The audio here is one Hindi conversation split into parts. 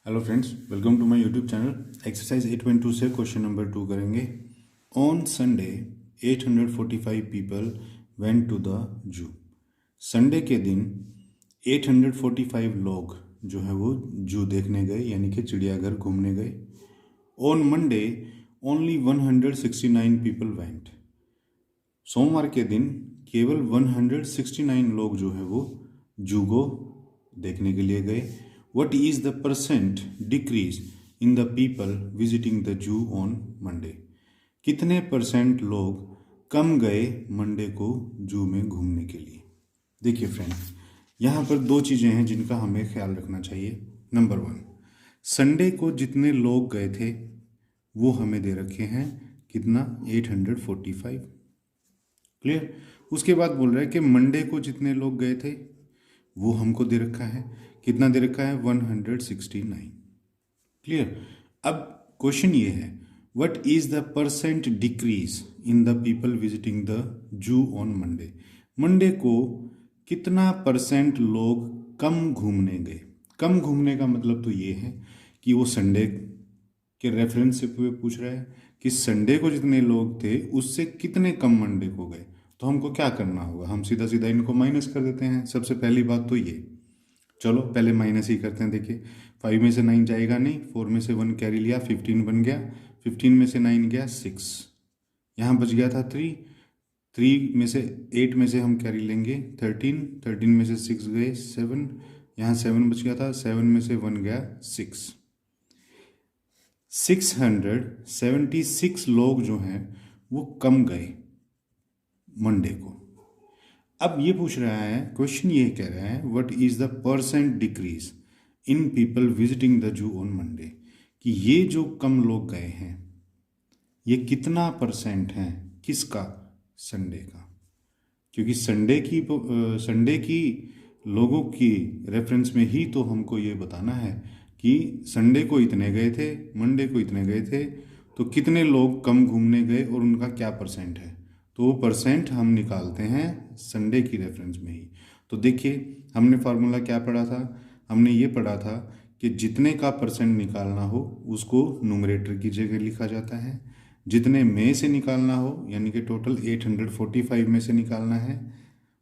Hello friends, welcome to my YouTube channel. Exercise 8.2 से क्वेश्चन नंबर 2 करेंगे। On Sunday 845 people went to the zoo. Sunday के दिन 845 लोग जो है वो जू देखने गए, यानी कि चिड़ियाघर घूमने गए। On Monday only 169 people went. सोमवार के दिन केवल 169 लोग जो है वो जू को देखने के लिए गए। What is the percent decrease in the people visiting the zoo on Monday? कितने परसेंट लोग कम गए मंडे को जू में घूमने के लिए? देखिए फ्रेंड, यहाँ पर दो चीज़ें हैं जिनका हमें ख्याल रखना चाहिए। नंबर 1, संडे को जितने लोग गए थे वो हमें दे रखे हैं कितना, 845। क्लियर। उसके बाद बोल रहा है कि मंडे को जितने लोग गए थे वो हमको दे रखा है, कितना दे रखा है, 169। क्लियर। अब क्वेश्चन ये है, what is the percent decrease in the people visiting the zoo on Monday. Monday को कितना परसेंट लोग कम घूमने गए। कम घूमने का मतलब तो ये है कि वो संडे के रेफरेंस से पूछ रहा है कि संडे को जितने लोग थे उससे कितने कम मंडे को गए। तो हमको क्या करना होगा, हम सीधा सीधा इनको माइनस कर देते हैं। सबसे पहली बात तो ये, चलो पहले माइनस ही करते हैं। देखिए 5 में से 9 जाएगा नहीं, 4 में से 1 कैरी लिया, 15 बन गया। 15 में से 9 गया 6, यहाँ बच गया था 3। 3 में से 8 में से हम कैरी लेंगे 13, 13 में से 6 गए 7, यहाँ 7 बच गया था, 7 में से 1 गया 6। 676 लोग जो हैं वो कम गए मंडे को। अब ये पूछ रहा है, क्वेश्चन ये कह रहा है, what is the percent decrease in people visiting the zoo on Monday, कि ये जो कम लोग गए हैं ये कितना परसेंट है, किसका, संडे का। क्योंकि संडे की लोगों की रेफरेंस में ही तो हमको ये बताना है कि संडे को इतने गए थे, मंडे को इतने गए थे, तो कितने लोग कम घूमने गए और उनका क्या परसेंट है। तो वो परसेंट हम निकालते हैं संडे की रेफरेंस में ही। तो देखिए हमने फार्मूला क्या पढ़ा था, हमने ये पढ़ा था कि जितने का परसेंट निकालना हो उसको न्यूमरेटर की जगह लिखा जाता है, जितने में से निकालना हो यानी कि टोटल 845 में से निकालना है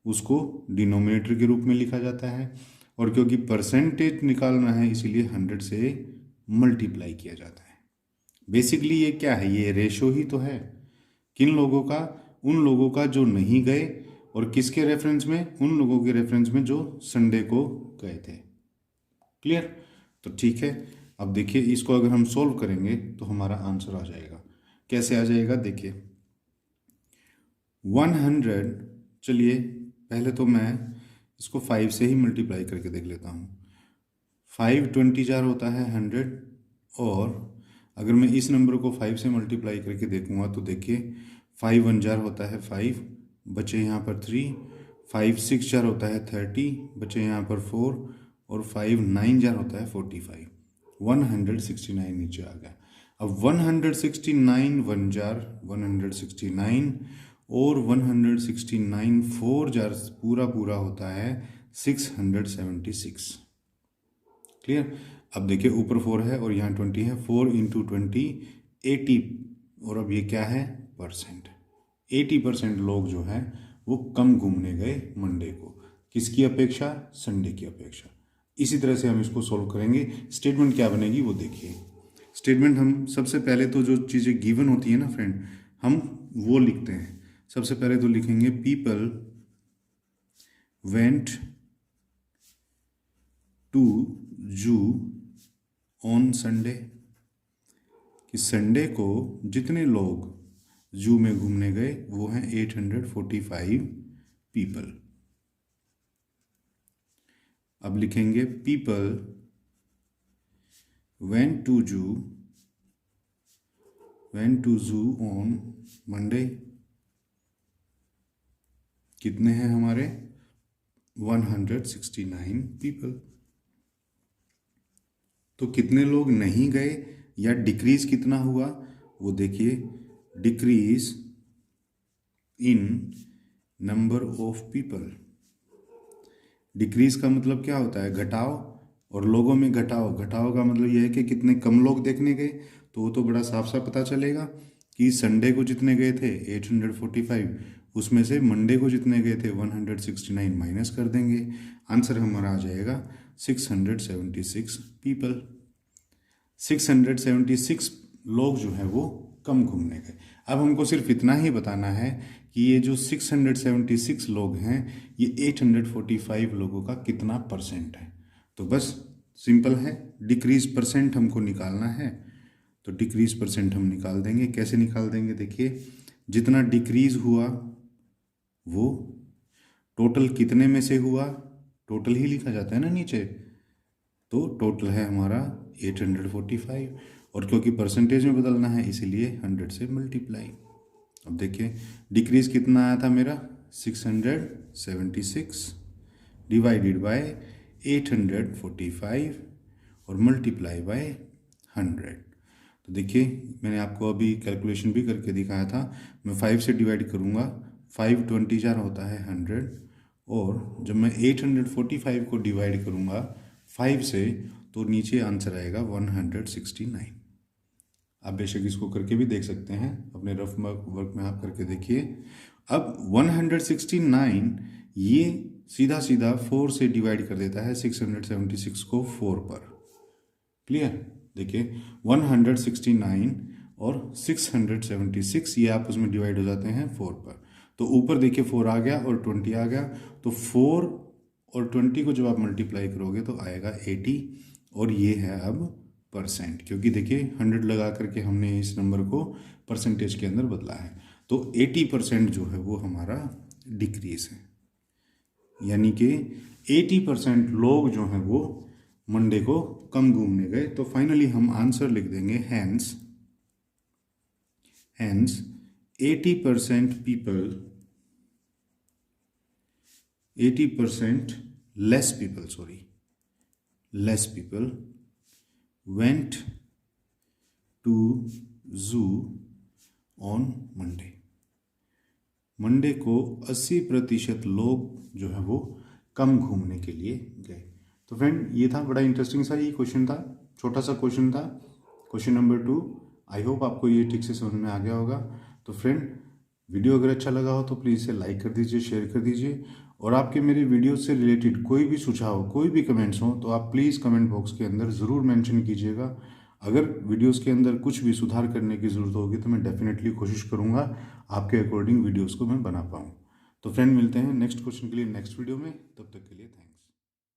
उसको डिनोमिनेटर के रूप में लिखा जाता है। और क्योंकि परसेंटेज निकालना है इसीलिए 100 से मल्टीप्लाई किया जाता है। बेसिकली ये क्या है, ये रेशो ही तो है। किन लोगों का, उन लोगों का जो नहीं गए, और किसके रेफरेंस में, उन लोगों के रेफरेंस में जो संडे को गए थे। क्लियर। तो ठीक है, अब देखिए इसको अगर हम सोल्व करेंगे तो हमारा आंसर आ जाएगा। कैसे आ जाएगा, देखिए 100, चलिए पहले तो मैं इसको 5 से ही मल्टीप्लाई करके देख लेता हूँ। 5 20 जार होता है 100, और अगर मैं इस नंबर को 5 से मल्टीप्लाई करके देखूंगा तो देखिए 5 1 जार होता है 5, बचे यहाँ पर 3, 5 6 जार होता है 30, बचे यहाँ पर 4, और 5 9 जार होता है 45। 169 नीचे आ गया। अब 169 1 जार 169, और 169 4 जार पूरा पूरा होता है 676। क्लियर। अब देखिए ऊपर 4 है और यहाँ 20 है, 4 इंटू 20 80, और अब ये क्या है, परसेंट। 80% लोग जो है वो कम घूमने गए मंडे को, किसकी अपेक्षा, संडे की अपेक्षा। इसी तरह से हम इसको सोल्व करेंगे। स्टेटमेंट क्या बनेगी वो देखिए। स्टेटमेंट हम सबसे पहले तो जो चीज़ें गिवन होती है ना फ्रेंड, हम वो लिखते हैं। सबसे पहले तो लिखेंगे पीपल वेंट टू जू ऑन संडे, कि संडे को जितने लोग जू में घूमने गए वो हैं 845 पीपल। अब लिखेंगे पीपल वेंट टू जू ऑन मंडे, कितने हैं हमारे, 169 पीपल। तो कितने लोग नहीं गए या डिक्रीज कितना हुआ वो देखिए, decrease in number of people. Decrease का मतलब क्या होता है, घटाव, और लोगों में घटाओ, घटाओ का मतलब यह है कि कितने कम लोग देखने गए, तो वो तो बड़ा साफ साफ पता चलेगा कि संडे को जितने गए थे 845, उसमें से मंडे को जितने गए थे 169 माइनस कर देंगे, आंसर हमारा आ जाएगा 676 पीपल। 676 लोग जो है वो कम घूमने गए। अब हमको सिर्फ इतना ही बताना है कि ये जो 676 लोग हैं ये 845 लोगों का कितना परसेंट है। तो बस सिंपल है, डिक्रीज परसेंट हमको निकालना है। तो डिक्रीज परसेंट हम निकाल देंगे। कैसे निकाल देंगे, देखिए जितना डिक्रीज हुआ वो टोटल कितने में से हुआ, टोटल ही लिखा जाता है ना नीचे, तो टोटल है हमारा 845 और क्योंकि परसेंटेज में बदलना है इसीलिए 100 से मल्टीप्लाई। अब देखिए डिक्रीज कितना आया था मेरा 676 डिवाइडेड बाय 845 और मल्टीप्लाई बाय 100। तो देखिए मैंने आपको अभी कैलकुलेशन भी करके दिखाया था। मैं 5 से डिवाइड करूँगा, 5 20 4 होता है 100, और जब मैं 845 को डिवाइड करूँगा 5 से तो नीचे आंसर आएगा 169। आप बेशक इसको करके भी देख सकते हैं, अपने रफ वर्क में आप करके देखिए। अब 169 ये सीधा सीधा 4 से डिवाइड कर देता है 676 को 4 पर। क्लियर, देखिए 169 और 676 ये आपस में डिवाइड हो जाते हैं 4 पर। तो ऊपर देखिए 4 आ गया और 20 आ गया, तो 4 और 20 को जब आप मल्टीप्लाई करोगे तो आएगा 80, और ये है अब परसेंट, क्योंकि देखिए 100 लगा करके हमने इस नंबर को परसेंटेज के अंदर बदला है। तो 80% जो है वो हमारा डिक्रीज है, यानी कि 80% लोग जो हैं वो मंडे को कम घूमने गए। तो फाइनली हम आंसर लिख देंगे hence 80% people, 80% less people went to zoo on Monday। Monday को 80% लोग जो है वो कम घूमने के लिए गए। तो फ्रेंड ये था, बड़ा इंटरेस्टिंग सा ये क्वेश्चन था, छोटा सा क्वेश्चन था, क्वेश्चन नंबर 2। आई होप आपको ये ठीक से समझ में आ गया होगा। तो फ्रेंड वीडियो अगर अच्छा लगा हो तो प्लीज़ इसे लाइक कर दीजिए, शेयर कर दीजिए, और आपके मेरे वीडियो से रिलेटेड कोई भी सुझाव, कोई भी कमेंट्स हो तो आप प्लीज़ कमेंट बॉक्स के अंदर ज़रूर मेंशन कीजिएगा। अगर वीडियोस के अंदर कुछ भी सुधार करने की ज़रूरत होगी तो मैं डेफिनेटली कोशिश करूँगा आपके अकॉर्डिंग वीडियोस को मैं बना पाऊँ। तो फ्रेंड मिलते हैं नेक्स्ट क्वेश्चन के लिए नेक्स्ट वीडियो में, तब तक के लिए थैंक यू।